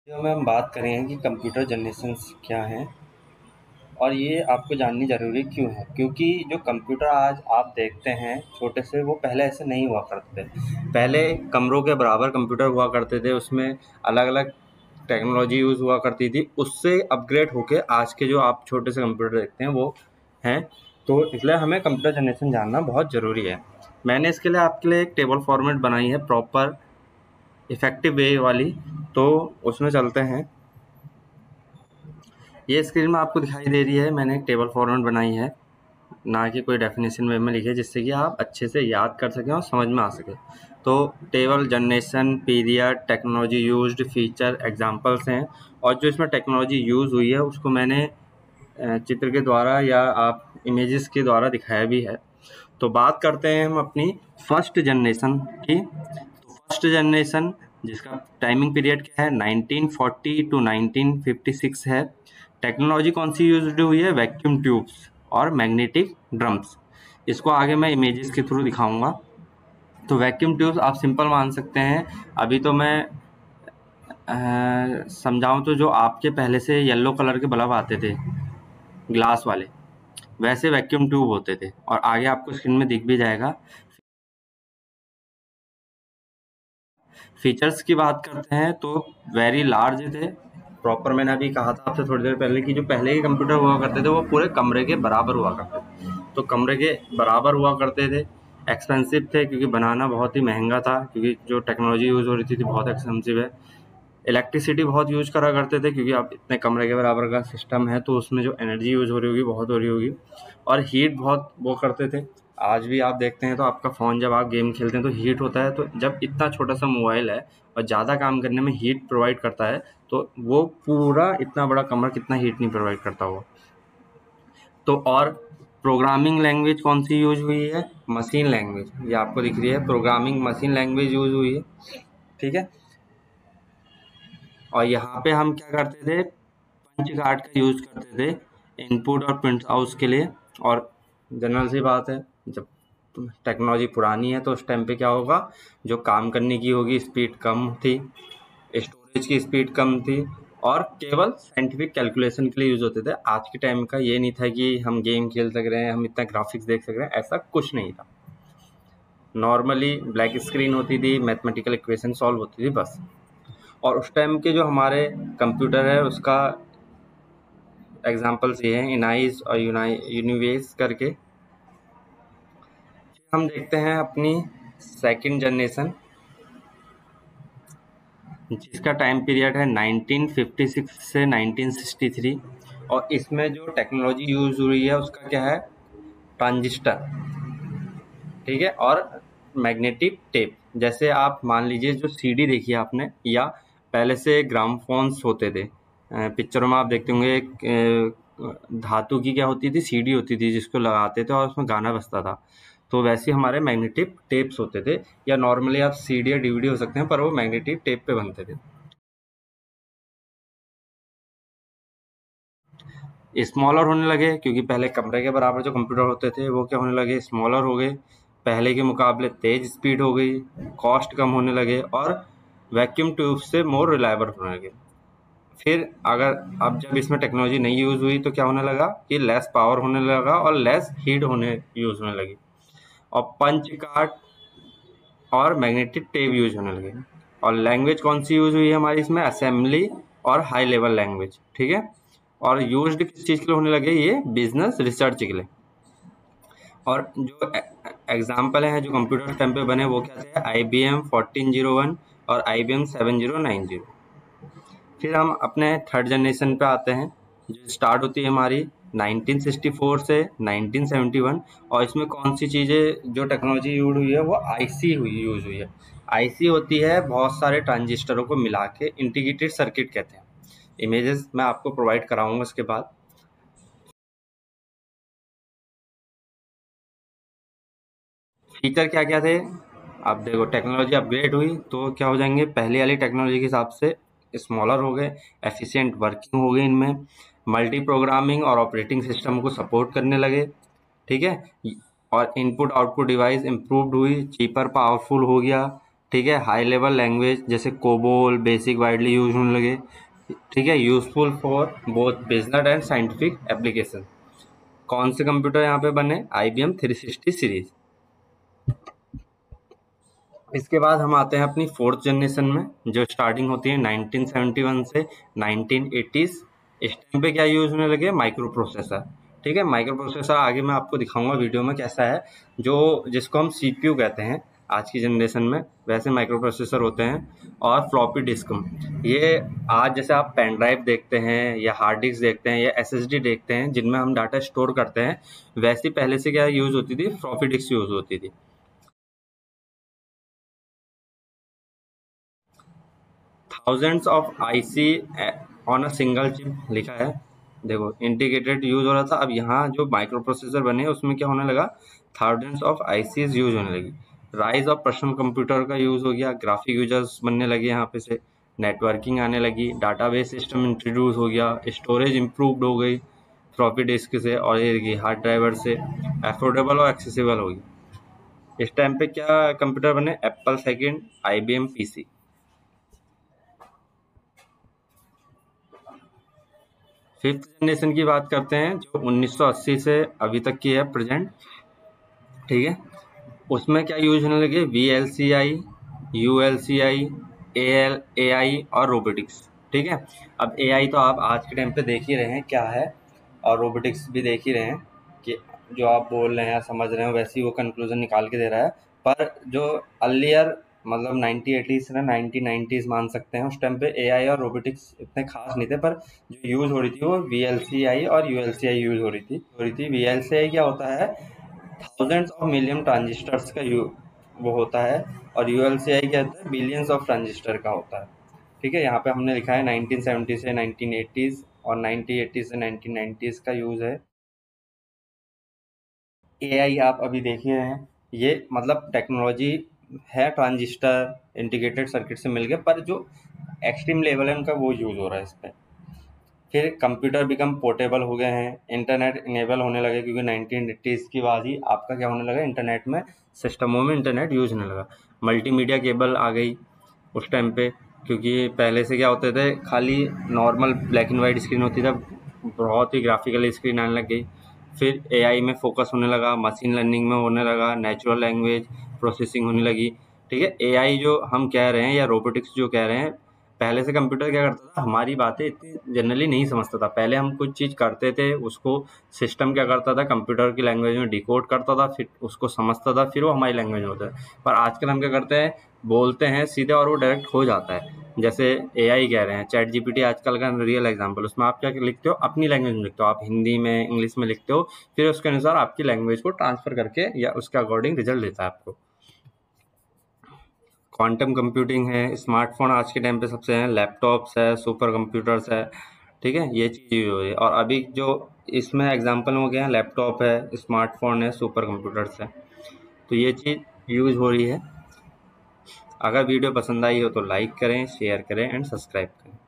Video में हम बात करेंगे कि कंप्यूटर जनरेशन्स क्या हैं और ये आपको जाननी ज़रूरी क्यों है, क्योंकि जो कंप्यूटर आज आप देखते हैं छोटे से, वो पहले ऐसे नहीं हुआ करते थे। पहले कमरों के बराबर कंप्यूटर हुआ करते थे, उसमें अलग अलग टेक्नोलॉजी यूज़ हुआ करती थी। उससे अपग्रेड होके आज के जो आप छोटे से कंप्यूटर देखते हैं वो हैं। तो इसलिए हमें कंप्यूटर जनरेशन जानना बहुत ज़रूरी है। मैंने इसके लिए आपके लिए एक टेबल फॉर्मेट बनाई है, प्रॉपर इफ़ेक्टिव वे वाली। तो उसमें चलते हैं। ये स्क्रीन में आपको दिखाई दे रही है, मैंने एक टेबल फॉर्मेट बनाई है, ना कि कोई डेफिनेशन वे में लिखी है, जिससे कि आप अच्छे से याद कर सकें और समझ में आ सके। तो table generation, period, technology used, feature, examples हैं। और जो इसमें टेक्नोलॉजी यूज़ हुई है उसको मैंने चित्र के द्वारा या आप इमेजेस के द्वारा दिखाया भी है। तो बात करते हैं हम अपनी फर्स्ट जनरेशन की। तो फर्स्ट जनरेशन जिसका टाइमिंग पीरियड क्या है, 1940 टू 1956 है। टेक्नोलॉजी कौन सी यूज हुई है, वैक्यूम ट्यूब्स और मैग्नेटिक ड्रम्स। इसको आगे मैं इमेजेस के थ्रू दिखाऊंगा। तो वैक्यूम ट्यूब्स आप सिंपल मान सकते हैं। अभी तो मैं समझाऊं तो जो आपके पहले से येलो कलर के बल्ब आते थे ग्लास वाले, वैसे वैक्यूम ट्यूब होते थे, और आगे आपको स्क्रीन में दिख भी जाएगा। फीचर्स की बात करते हैं तो वेरी लार्ज थे। प्रॉपर मैंने अभी कहा था आपसे थोड़ी देर पहले कि जो पहले के कंप्यूटर हुआ करते थे वो पूरे कमरे के बराबर हुआ करते थे। तो कमरे के बराबर हुआ करते थे, एक्सपेंसिव थे क्योंकि बनाना बहुत ही महंगा था, क्योंकि जो टेक्नोलॉजी यूज़ हो रही थी बहुत एक्सपेंसिव है। इलेक्ट्रिसिटी बहुत यूज़ करा करते थे, क्योंकि आप इतने कमरे के बराबर का सिस्टम है तो उसमें जो एनर्जी यूज़ हो रही होगी बहुत हो रही होगी। और हीट बहुत वो करते थे। आज भी आप देखते हैं तो आपका फ़ोन जब आप गेम खेलते हैं तो हीट होता है। तो जब इतना छोटा सा मोबाइल है और ज़्यादा काम करने में हीट प्रोवाइड करता है, तो वो पूरा इतना बड़ा कमरा कितना हीट नहीं प्रोवाइड करता होगा। तो और प्रोग्रामिंग लैंग्वेज कौन सी यूज हुई है, मशीन लैंग्वेज, ये आपको दिख रही है, प्रोग्रामिंग मशीन लैंग्वेज यूज हुई है। ठीक है। और यहाँ पे हम क्या करते थे, पंच कार्ड का यूज करते थे इनपुट और प्रिंट आउट के लिए। और जनरल सी बात है, जब टेक्नोलॉजी पुरानी है तो उस टाइम पे क्या होगा, जो काम करने की होगी स्पीड कम थी, स्टोरेज की स्पीड कम थी, और केवल साइंटिफिक कैलकुलेशन के लिए यूज होते थे। आज के टाइम का ये नहीं था कि हम गेम खेल सक रहे हैं, हम इतना ग्राफिक्स देख सक रहे हैं, ऐसा कुछ नहीं था। नॉर्मली ब्लैक स्क्रीन होती थी, मैथमेटिकल इक्वेशन सॉल्व होती थी बस। और उस टाइम के जो हमारे कंप्यूटर है उसका एग्जांपल्स ये हैं, इनाइज और यूनिवेस करके। हम देखते हैं अपनी सेकंड जनरेशन, जिसका टाइम पीरियड है 1956 से 1963। और इसमें जो टेक्नोलॉजी यूज हुई है उसका क्या है, ट्रांजिस्टर। ठीक है। और मैग्नेटिक टेप। जैसे आप मान लीजिए जो सीडी देखी है आपने, या पहले से ग्रामोफोन्स होते थे, पिक्चरों में आप देखते होंगे, एक धातु की क्या होती थी, सीडी होती थी जिसको लगाते थे और उसमें गाना बजता था। तो वैसे हमारे मैग्नेटिक टेप्स होते थे, या नॉर्मली आप सीडी या डीवीडी हो सकते हैं, पर वो मैग्नेटिक टेप पे बनते थे। स्मॉलर होने लगे क्योंकि पहले कमरे के बराबर जो कंप्यूटर होते थे वो क्या होने लगे, स्मॉलर हो गए। पहले के मुकाबले तेज स्पीड हो गई, कॉस्ट कम होने लगे, और वैक्यूम ट्यूब से मोर रिलायबल होने लगे। फिर अगर अब जब इसमें टेक्नोलॉजी नहीं यूज हुई तो क्या होने लगा कि लेस पावर होने लगा और लेस हीट होने यूज होने लगी। और पंच कार्ड और मैग्नेटिक टेप यूज होने लगे। और लैंग्वेज कौन सी यूज हुई है हमारी इसमें, असेंबली और हाई लेवल लैंग्वेज। ठीक है। और यूज्ड किस चीज़ के लिए होने लगे, ये बिजनेस रिसर्च के लिए। और जो एग्जाम्पल हैं जो कंप्यूटर टाइम पे बने वो क्या थे, IBM 1401 और IBM 7090। फिर हम अपने थर्ड जनरेशन पे आते हैं, जो स्टार्ट होती है हमारी 1964 से 1971। और इसमें कौन सी चीज़ें जो टेक्नोलॉजी यूज हुई है, वो आईसी यूज हुई है। आईसी होती है बहुत सारे ट्रांजिस्टरों को मिला के, इंटीग्रेटेड सर्किट कहते हैं। इमेजेस मैं आपको प्रोवाइड कराऊंगा इसके बाद। फीचर क्या क्या थे, अब देखो टेक्नोलॉजी अपग्रेड हुई तो क्या हो जाएंगे, पहले वाली टेक्नोलॉजी के हिसाब से स्मॉलर हो गए, एफिशिएंट वर्किंग हो गई इनमें, मल्टी प्रोग्रामिंग और ऑपरेटिंग सिस्टम को सपोर्ट करने लगे। ठीक है। और इनपुट आउटपुट डिवाइस इम्प्रूव्ड हुई, चीपर पावरफुल हो गया। ठीक है। हाई लेवल लैंग्वेज जैसे कोबोल बेसिक वाइडली यूज होने लगे, ठीक है। Useful for both business and scientific application. कौन से कंप्यूटर यहाँ पे बने? IBM 360 series. इसके बाद हम आते हैं अपनी फोर्थ जनरेशन में, जो स्टार्टिंग होती है 1971 से 1980s। इस टाइम पे क्या यूज होने लगे? माइक्रो प्रोसेसर, ठीक है। माइक्रो प्रोसेसर आगे मैं आपको दिखाऊंगा वीडियो में कैसा है, जो जिसको हम CPU कहते हैं आज की जनरेशन में, वैसे माइक्रो प्रोसेसर होते हैं। और फ्लॉपी डिस्क, ये आज जैसे आप पेन ड्राइव देखते हैं या हार्ड डिस्क देखते हैं या SSD देखते हैं जिनमें हम डाटा स्टोर करते हैं, वैसी पहले से क्या यूज होती थी? फ्लॉपी डिस्क यूज होती थी। Thousands of IC on a single chip लिखा है, देखो इंटीग्रेटेड यूज हो रहा था। अब यहाँ जो माइक्रो प्रोसेसर बने उसमें क्या होने लगा? थाउजेंड्स ऑफ ICs यूज होने लगी। राइज ऑफ पर्सनल कंप्यूटर का यूज हो गया, ग्राफिक यूजर्स बनने लगे यहाँ पे से, नेटवर्किंग आने लगी, डाटाबेस सिस्टम इंट्रोड्यूस हो गया, स्टोरेज इम्प्रूव्ड हो गई फ्लॉपी डिस्क से और ये हार्ड ड्राइवर से, अफोर्डेबल और एक्सेसिबल हो गई। इस टाइम पे क्या कंप्यूटर बने? Apple second, IBM PC। Fifth generation की बात करते हैं, जो 1980 से अभी तक की है प्रेजेंट, ठीक है। उसमें क्या यूज होने लगे? VLCI, ULCI, AI और रोबोटिक्स, ठीक है। अब AI तो आप आज के टाइम पे देख ही रहे हैं क्या है, और रोबोटिक्स भी देख ही रहे हैं कि जो आप बोल रहे हैं समझ रहे हैं वैसे ही वो कंक्लूजन निकाल के दे रहा है। पर जो अर्लियर मतलब 1980s से 1990s मान सकते हैं, उस टाइम पे AI और रोबोटिक्स इतने खास नहीं थे, पर जो यूज हो रही थी वो VLCI और ULCI यूज हो रही थी। VLCI क्या होता है? थाउजेंड्स ऑफ मिलियन ट्रांजिस्टर्स का वो होता है, और ULCI क्या होता है? बिलियंस ऑफ ट्रांजिस्टर का होता है, ठीक है। यहाँ पे हमने लिखा है 1970 से 1980s और 1980 से 1990s का यूज है। AI आप अभी देख ही रहे हैं, ये मतलब टेक्नोलॉजी है ट्रांजिस्टर इंटीग्रेटेड सर्किट से मिलके, पर जो एक्सट्रीम लेवल है उनका वो यूज हो रहा है इस पे। फिर कंप्यूटर बिकम पोर्टेबल हो गए हैं, इंटरनेट इनेबल होने लगे, क्योंकि 1980s की बाद ही आपका क्या होने लगा? इंटरनेट में, सिस्टमों में इंटरनेट यूज होने लगा। मल्टीमीडिया केबल आ गई उस टाइम पे, क्योंकि पहले से क्या होते थे, खाली normal black and white screen होती था, बहुत ही ग्राफिकल स्क्रीन आने लग गई। फिर AI में फोकस होने लगा, मशीन लर्निंग में होने लगा, नेचुरल लैंग्वेज प्रोसेसिंग होने लगी, ठीक है। AI जो हम कह रहे हैं या रोबोटिक्स जो कह रहे हैं, पहले से कंप्यूटर क्या करता था? हमारी बातें इतनी जनरली नहीं समझता था। पहले हम कुछ चीज़ करते थे, उसको सिस्टम क्या करता था? कंप्यूटर की लैंग्वेज में डिकोड करता था, फिर उसको समझता था, फिर वो हमारी लैंग्वेज में होता है। पर आजकल हम क्या करते हैं? बोलते हैं सीधे और वो डायरेक्ट हो जाता है। जैसे AI कह रहे हैं, ChatGPT आजकल का रियल एग्जांपल, उसमें आप क्या लिखते हो? अपनी लैंग्वेज में लिखते हो, आप हिंदी में इंग्लिश में लिखते हो, फिर उसके अनुसार आपकी लैंग्वेज को ट्रांसफर करके या उसके अकॉर्डिंग रिजल्ट देता है आपको। क्वांटम कंप्यूटिंग है, स्मार्टफोन आज के टाइम पे सबसे हैं, लैपटॉप्स है, सुपर कंप्यूटर्स है, ठीक है। ये चीज़ हो रही है, और अभी जो इसमें एग्जांपल हो गया, लैपटॉप है, स्मार्टफोन है, सुपर कंप्यूटर्स है, तो ये चीज़ यूज हो रही है। अगर वीडियो पसंद आई हो तो लाइक करें, शेयर करें एंड सब्सक्राइब करें।